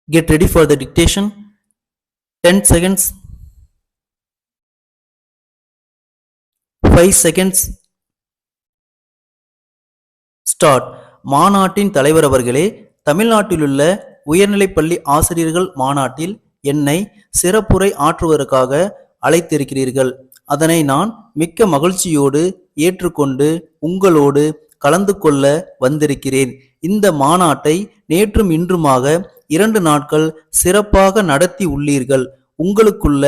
Get ready for the dictation. 10 seconds. 5 seconds. Start. மாநாட்டின் தலைவர் அவர்களே, தமிழ்நாட்டிலுள்ள உயர்நிலைப்பள்ளி ஆசிரியர்கள் மாநாட்டில் என்னை சிறப்புரை ஆற்றுவதற்காக அழைத்திருக்கிறீர்கள். அதனை நான் மிக்க மகிழ்ச்சியோடு ஏற்றுக்கொண்டு உங்களோடு கலந்து கொள்ள வந்திருக்கிறேன். இந்த மாநாட்டை நேற்றும் இன்றுமாக 2 நாட்கள் சிறப்பாக நடத்தி உள்ளீர்கள். உங்களுக்குள்ள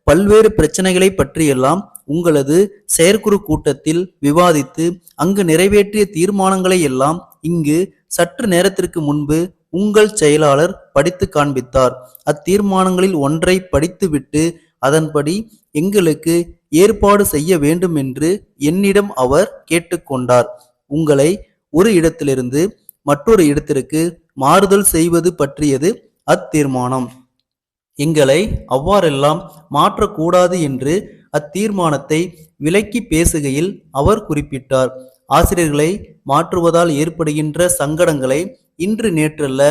பல்வேறு பிரச்சனைகளை பற்றியெல்லாம் உங்களது செயற்குழு கூட்டத்தில் விவாதித்து அங்கு நிறைவேற்றிய தீர்மானங்களை எல்லாம் இங்கு சற்று நேரத்திற்கு முன்பு உங்கள் செயலாளர் படித்து காண்பித்தார். அத்தீர்மானங்களில் ஒன்றை படித்துவிட்டு அதன்படி எங்களுக்கு ஏற்பாடு செய்ய வேண்டும் என்று என்னிடம் அவர் கேட்டுக்கொண்டார். உங்களை ஒரு இடத்திலிருந்து மற்றொரு இடத்திற்கு மாறுதல் செய்வது பற்றியது அத்தீர்மானம். எங்களை அவ்வாறெல்லாம் மாற்றக்கூடாது என்று அத்தீர்மானத்தை விலக்கி பேசுகையில் அவர் குறிப்பிட்டார். ஆசிரியர்களை மாற்றுவதால் ஏற்படுகின்ற சங்கடங்களை இன்று நேற்றல்ல,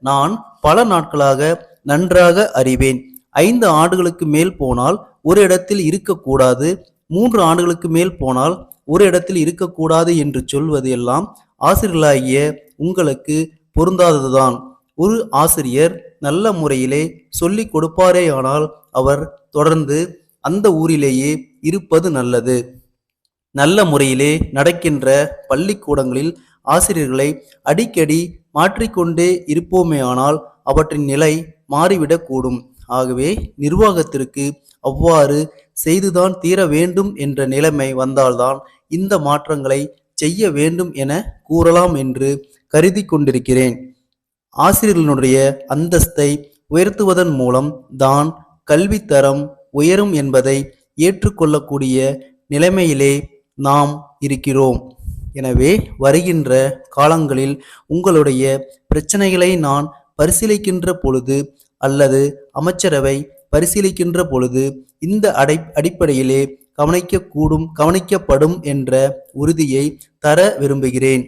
நான் பல நாட்களாக நன்றாக அறிவேன். 5 ஆண்டுகளுக்கு மேல் போனால் ஒரு இடத்தில் இருக்கக்கூடாது, 3 ஆண்டுகளுக்கு மேல் போனால் ஒரு இடத்தில் இருக்கக்கூடாது என்று சொல்வது எல்லாம் ஆசிரியர்களாகிய உங்களுக்கு பொருந்தாததுதான். ஒரு ஆசிரியர் நல்ல முறையிலே சொல்லிக் கொடுப்பாரேயானால் அவர் தொடர்ந்து அந்த ஊரிலேயே இருப்பது நல்லது. நல்ல முறையிலே நடக்கின்ற பள்ளிக்கூடங்களில் ஆசிரியர்களை அடிக்கடி மாற்றிக்கொண்டே இருப்போமேயானால் அவற்றின் நிலை மாறிவிடக்கூடும். ஆகவே நிர்வாகத்திற்கு அவ்வாறு செய்துதான் தீர வேண்டும் என்ற நிலைமை வந்தால்தான் இந்த மாற்றங்களை செய்ய வேண்டும் என கூறலாம் என்று கருதி கொண்டிருக்கிறேன். ஆசிரியர்களுடைய அந்தஸ்தை உயர்த்துவதன் மூலம் தான் கல்வித்தரம் உயரும் என்பதை ஏற்றுக்கொள்ளக்கூடிய நிலைமையிலே நாம் இருக்கிறோம். எனவே வருகின்ற காலங்களில் உங்களுடைய பிரச்சனைகளை நான் பரிசீலிக்கின்ற பொழுது அல்லது அமைச்சரவை பரிசீலிக்கின்ற பொழுது இந்த அடிப்படையிலே கவனிக்கப்படும் என்ற உறுதியை தர விரும்புகிறேன்.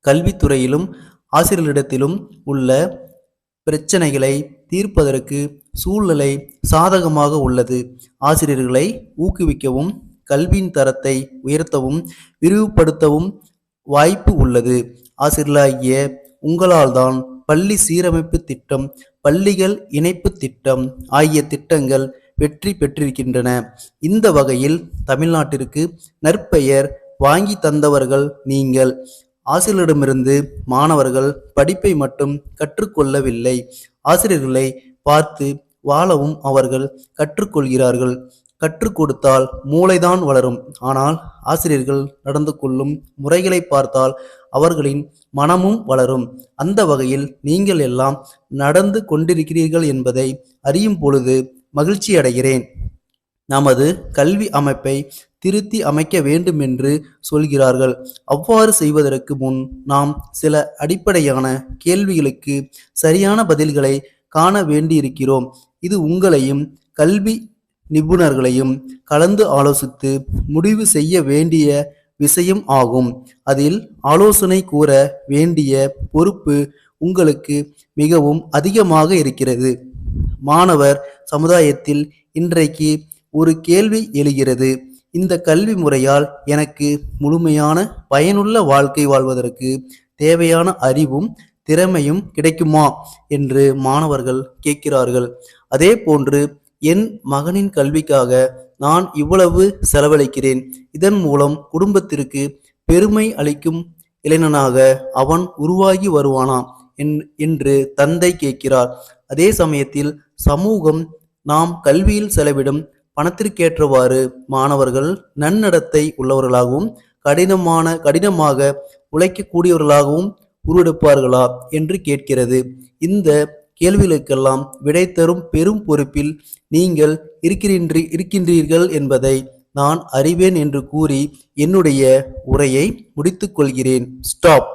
கல்வித்துறையிலும் ஆசிரியர்களிடத்திலும் உள்ள பிரச்சனைகளை தீர்ப்பதற்கு சூழ்நிலை சாதகமாக உள்ளது. ஆசிரியர்களை ஊக்குவிக்கவும் கல்வியின் தரத்தை உயர்த்தவும் விரிவுபடுத்தவும் வாய்ப்பு உள்ளது. ஆசிரியர்களாகிய உங்களால் தான் பள்ளி சீரமைப்பு திட்டம், பள்ளிகள் இணைப்பு திட்டம் ஆகிய திட்டங்கள் வெற்றி பெற்றிருக்கின்றன. இந்த வகையில் தமிழ்நாட்டிற்கு நற்பெயர் வாங்கி தந்தவர்கள் நீங்கள். ஆசிரியரிடமிருந்து மாணவர்கள் படிப்பை மட்டும் கற்றுக்கொள்ளவில்லை, ஆசிரியர்களை பார்த்து வாழவும் அவர்கள் கற்றுக்கொள்கிறார்கள். கற்றுக் கொடுத்தால் மூளைதான் வளரும். ஆனால் ஆசிரியர்கள் நடந்து கொள்ளும் முறைகளை பார்த்தால் அவர்களின் மனமும் வளரும். அந்த வகையில் நீங்கள் எல்லாம் நடந்து கொண்டிருக்கிறீர்கள் என்பதை அறியும் பொழுது மகிழ்ச்சி அடைகிறேன். நமது கல்வி அமைப்பை திருத்தி அமைக்க வேண்டும் என்று சொல்கிறார்கள். அவ்வாறு செய்வதற்கு முன் நாம் சில அடிப்படையான கேள்விகளுக்கு சரியான பதில்களை காண வேண்டியிருக்கிறோம். இது உங்களையும் கல்வி நிபுணர்களையும் கலந்து ஆலோசித்து முடிவு செய்ய வேண்டிய விஷயம் ஆகும். அதில் ஆலோசனை கூற வேண்டிய பொறுப்பு உங்களுக்கு மிகவும் அதிகமாக இருக்கிறது. மாணவர் சமுதாயத்தில் இன்றைக்கு ஒரு கேள்வி எழுகிறது. இந்த கல்வி முறையால் எனக்கு முழுமையான பயனுள்ள வாழ்க்கை வாழ்வதற்கு தேவையான அறிவும் திறமையும் கிடைக்குமா என்று மாணவர்கள் கேட்கிறார்கள். அதே போன்று என் மகனின் கல்விக்காக நான் இவ்வளவு செலவழிக்கிறேன், இதன் மூலம் குடும்பத்திற்கு பெருமை அளிக்கும் இளைஞனாக அவன் உருவாகி வருவானா என்று தந்தை கேட்கிறார். அதே சமயத்தில் சமூகம் நாம் கல்வியில் செலவிடும் பணத்திற்கேற்றவாறு மாணவர்கள் நன்னடத்தை உள்ளவர்களாகவும் கடினமாக உழைக்கக்கூடியவர்களாகவும் உருவெடுப்பார்களா என்று கேட்கிறது. இந்த கேள்விகளுக்கெல்லாம் விடை தரும் பெரும் பொறுப்பில் நீங்கள் இருக்கின்றீர்கள் என்பதை நான் அறிவேன் என்று கூறி என்னுடைய உரையை முடித்துக் கொள்கிறேன். ஸ்டாப்.